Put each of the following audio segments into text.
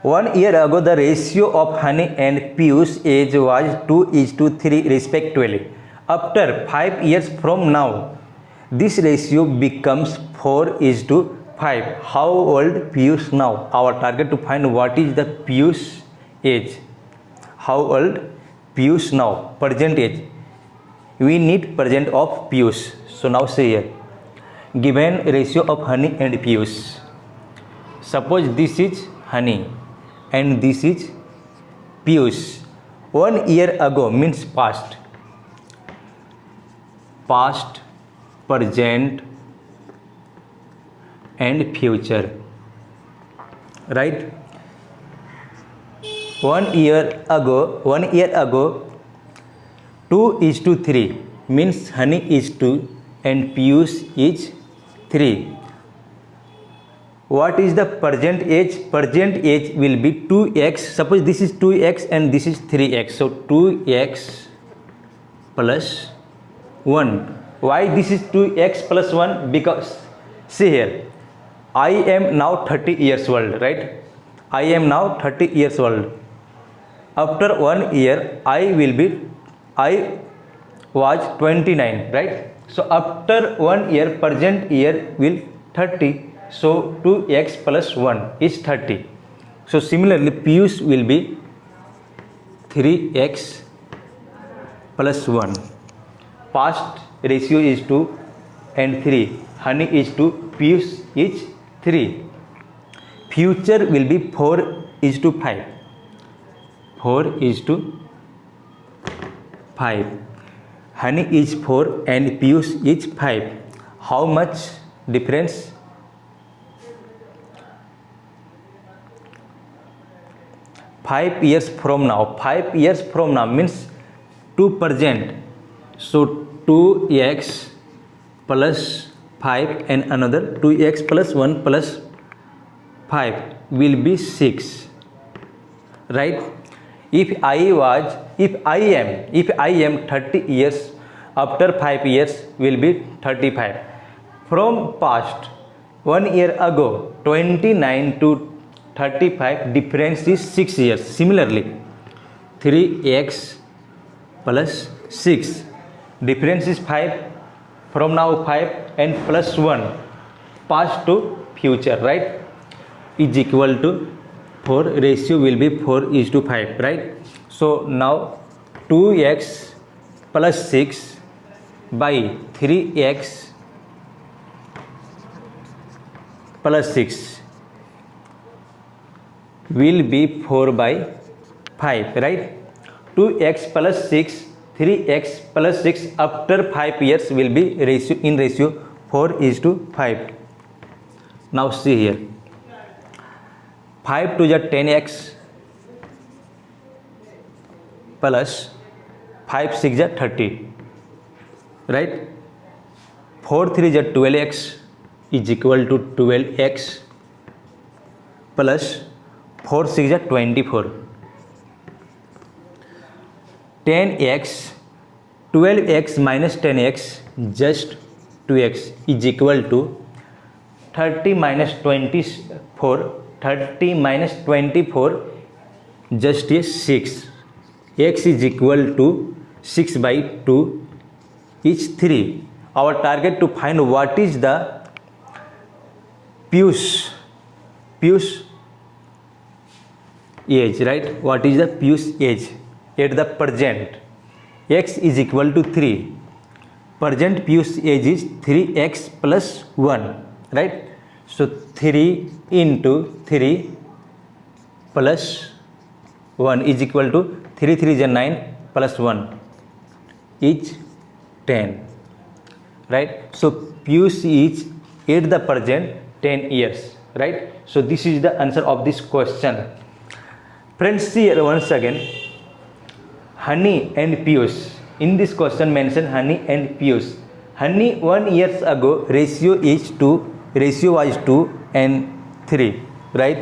1 year ago, the ratio of Honey and Piyush age was 2:3 respectively. After 5 years from now, this ratio becomes 4:5. How old Piyush now? Our target to find what is the Piyush age. How old Piyush now? Present age. We need present of Piyush. So now see here. Given ratio of Honey and Piyush. Suppose this is Honey and this is Piyush. 1 year ago means past. Past, present and future. Right? 1 year ago 2:3 means Honey is 2 and Piyush is 3. What is the present age? Present age will be 2x. Suppose this is 2x and this is 3x. So 2x plus 1. Why this is 2x plus 1? Because see here, I am now 30 years old, right? I am now 30 years old. After 1 year, I was 29, right? So after 1 year, present year will 30. So 2x plus 1 is 30. So similarly, Piyush will be 3x plus 1. Past ratio is 2 and 3. Honey is 2, Piyush is 3. Future will be 4:5. 4:5. Honey is 4 and Piyush is 5. How much difference? 5 years from now. 5 years from now means 2 present. So 2x plus 5 and another 2x plus 1 plus 5 will be 6. Right? If I am 30 years, after 5 years will be 35. From past 1 year ago 29 to 35 difference is 6 years. Similarly, 3x plus 6 difference is 5. From now 5 and plus 1 past to future, right, is equal to 4. Ratio will be 4:5, right? So now 2x plus 6 by 3x plus 6 will be 4/5, right? 2x plus 6, 3x plus 6 after 5 years will be ratio 4:5. Now see here, 5 to the 10x plus 5 6 is 30, right? 4 3 is 12x is equal to 12x plus 4 6 is 24. 10x 12x minus 10x just 2x is equal to 30 minus 24. 30 minus 24 just is 6. X is equal to 6/2 is 3. Our target to find what is the Piyush age, right? What is the Piyush age at the present? X is equal to 3. Present Piyush age is 3x plus 1, right? So 3 into 3 plus 1 is equal to 3 3 is 9 plus 1 is 10, right? So Piyush is at the present 10 years, right? So this is the answer of this question. Friends, see here once again, Honey and Piyush. In this question mention Honey and Piyush. Honey 1 years ago ratio was 2 and 3, right?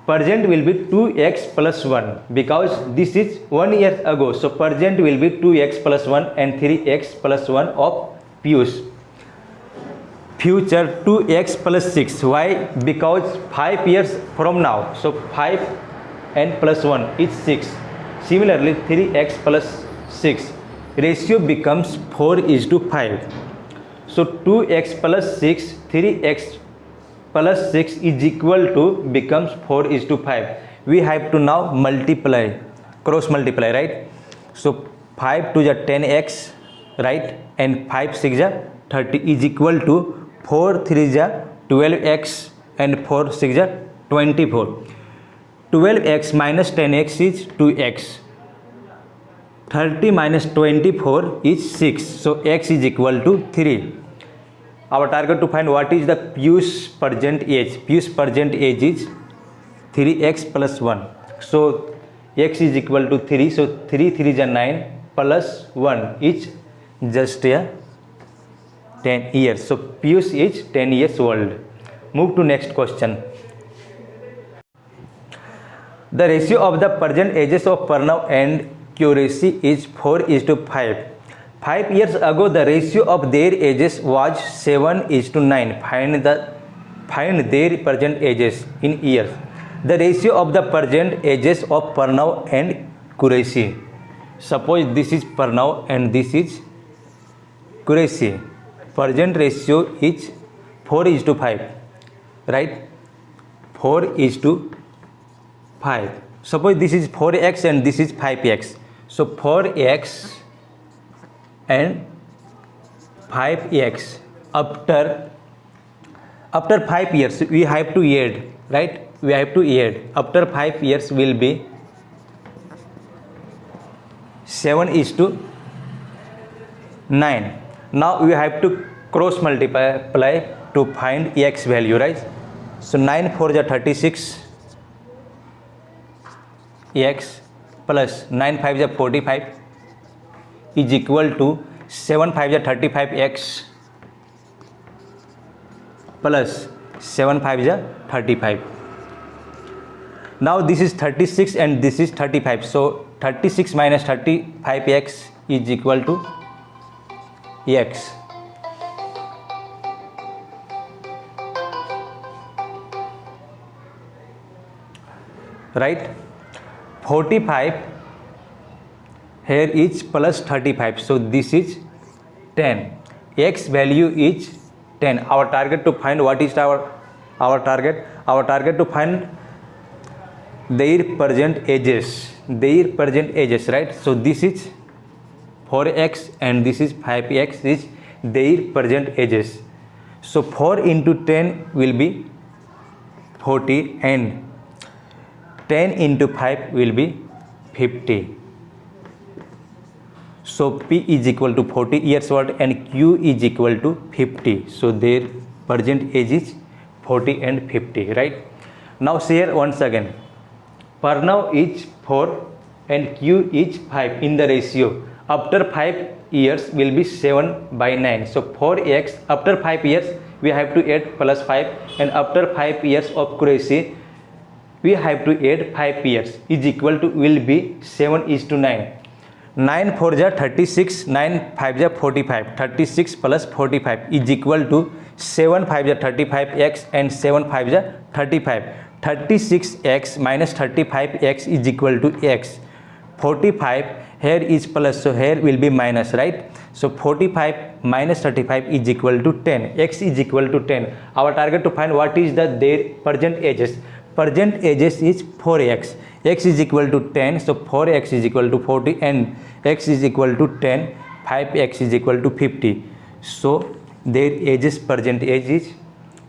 Present will be 2x plus 1 because this is 1 year ago. So present will be 2x plus 1 and 3x plus 1 of Piyush. future 2x plus 6. Why? Because 5 years from now, so 5 and plus 1 is 6. Similarly 3x plus 6, ratio becomes 4:5. So 2x plus 6, 3x plus 6 is equal to becomes 4:5. We have to now multiply, cross multiply, right? So 5 to the 10x, right, and 5 6 the 30 is equal to 4 3 the 12x and 4 6 the 24. 12x minus 10x is 2x. 30 minus 24 is 6. So x is equal to 3. Our target to find what is the Piyush present age. Piyush present age is 3x plus 1. So x is equal to 3. So 3 3 is 9 plus 1 is just 10 years. So Piyush is 10 years old. Move to next question. The ratio of the present ages of Pranav and Quraishi is 4:5. 5 years ago, the ratio of their ages was 7:9. Find their present ages in years. The ratio of the present ages of Pranav and Quraishi. Suppose this is Pranav and this is Quraishi. Present ratio is 4:5, right? 4:5. Suppose this is 4x and this is 5x. So 4x and 5x after 5 years we have to add, right? We have to add. After 5 years will be 7:9. Now we have to cross multiply to find x value, right? So 9 4 is 36 x plus 9 5 is 45 is equal to 7 5 is 35 x plus 7 5 is 35. Now this is 36 and this is 35. So 36 minus 35x is equal to x. Right? 45 here is plus 35. So this is 10. X value is 10. Our target to find what is our target? Our target to find their present ages. Their present ages, right? So this is 4x and this is 5x is their present ages. So 4 into 10 will be 40 and 10 into 5 will be 50. So P is equal to 40 years old and Q is equal to 50. So their present age is 40 and 50, right? Now share once again. Pranav is 4 and Q is 5 in the ratio. After 5 years will be 7/9. So 4x after 5 years we have to add plus 5 and after 5 years of Quraishi we have to add 5 years is equal to will be 7:9. 9 4 is 36, 9 5 is 45. 36 plus 45 is equal to 7 5 is 35x and 7 5 is 35. 36x minus 35x is equal to x. 45 here is plus, so here will be minus, right? So 45 minus 35 is equal to 10. X is equal to 10. Our target to find what is their present ages. Present ages is 4x. X is equal to 10. So 4x is equal to 40 and x is equal to 10. 5x is equal to 50. So their ages, present age is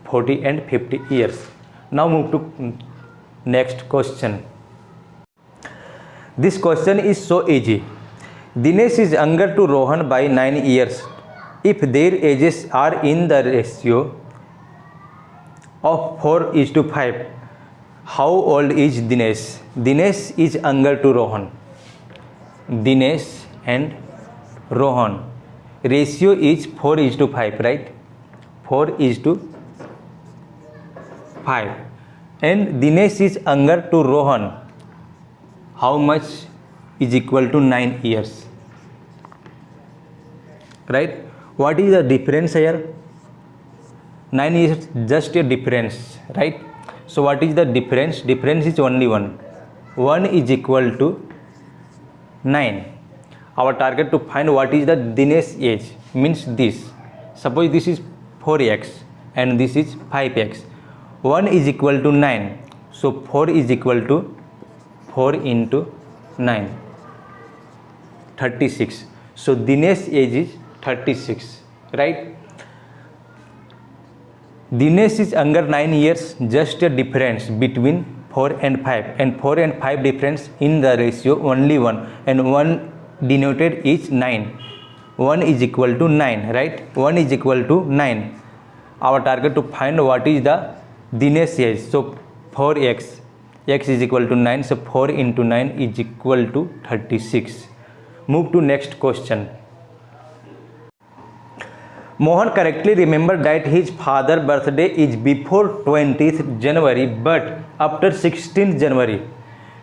40 and 50 years. Now move to next question. This question is so easy. Dinesh is younger to Rohan by 9 years. If their ages are in the ratio of 4:5, how old is Dinesh? Dinesh is younger to Rohan. Dinesh and Rohan ratio is 4:5, right? 4:5 and Dinesh is younger to Rohan. How much is equal to 9 years, right? What is the difference here? 9 is just a difference, right? So what is the difference? Difference is only 1. 1 is equal to 9. Our target to find what is the Dinesh age means this. Suppose this is 4x and this is 5x. 1 is equal to 9. So 4 is equal to 4 into 9. 36. So Dinesh age is 36, right? Dinesh is younger 9 years, just a difference between 4 and 5, and 4 and 5 difference in the ratio only 1, and 1 denoted is 9. 1 is equal to 9, right? 1 is equal to 9. Our target to find what is the Dinesh age. So 4x, x is equal to 9, so 4 into 9 is equal to 36. Move to next question. Mohan correctly remembered that his father's birthday is before 20th January but after 16th January,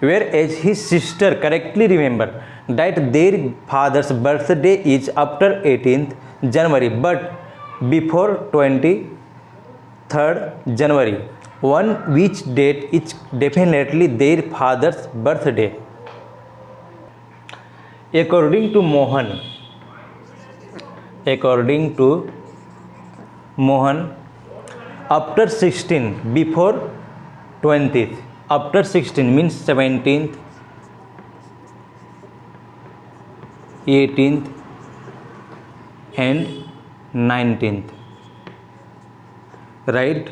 whereas his sister correctly remembered that their father's birthday is after 18th January but before 23rd January. One which date is definitely their father's birthday? According to Mohan, after 16 before 20th, after 16 means 17th, 18th and 19th, right?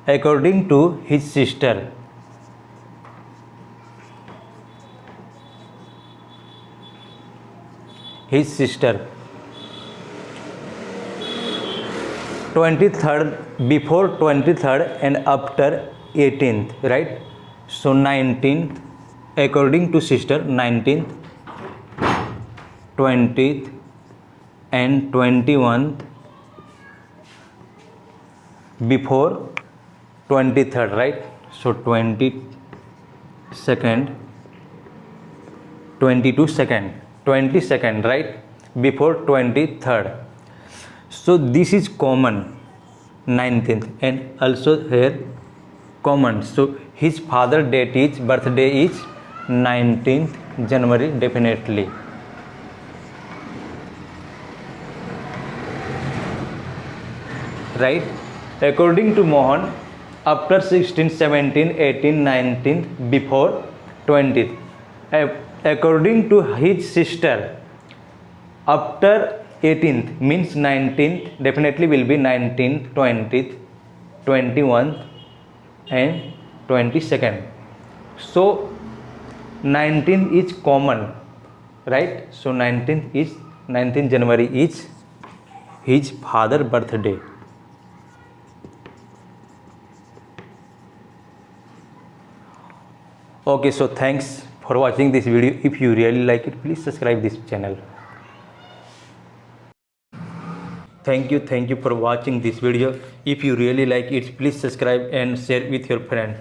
According to his sister, his sister 23rd, before 23rd and after 18th, right? So 19th, according to sister, 19th, 20th and 21st before 23rd, right? So 22nd, 22nd, right? Before 23rd. So this is common, 19th, and also here common. So his father's date is, birthday is 19th January definitely. Right? According to Mohan, after 16, 17, 18, 19, before 20th. According to his sister, after 18th means 19th definitely will be 19th, 20th, 21st and 22nd. So 19th is common, right? So 19th January is his father's birthday. Okay, so thanks for watching this video. If you really like it, please subscribe this channel. Thank you for watching this video. If you really like it, please subscribe and share with your friend.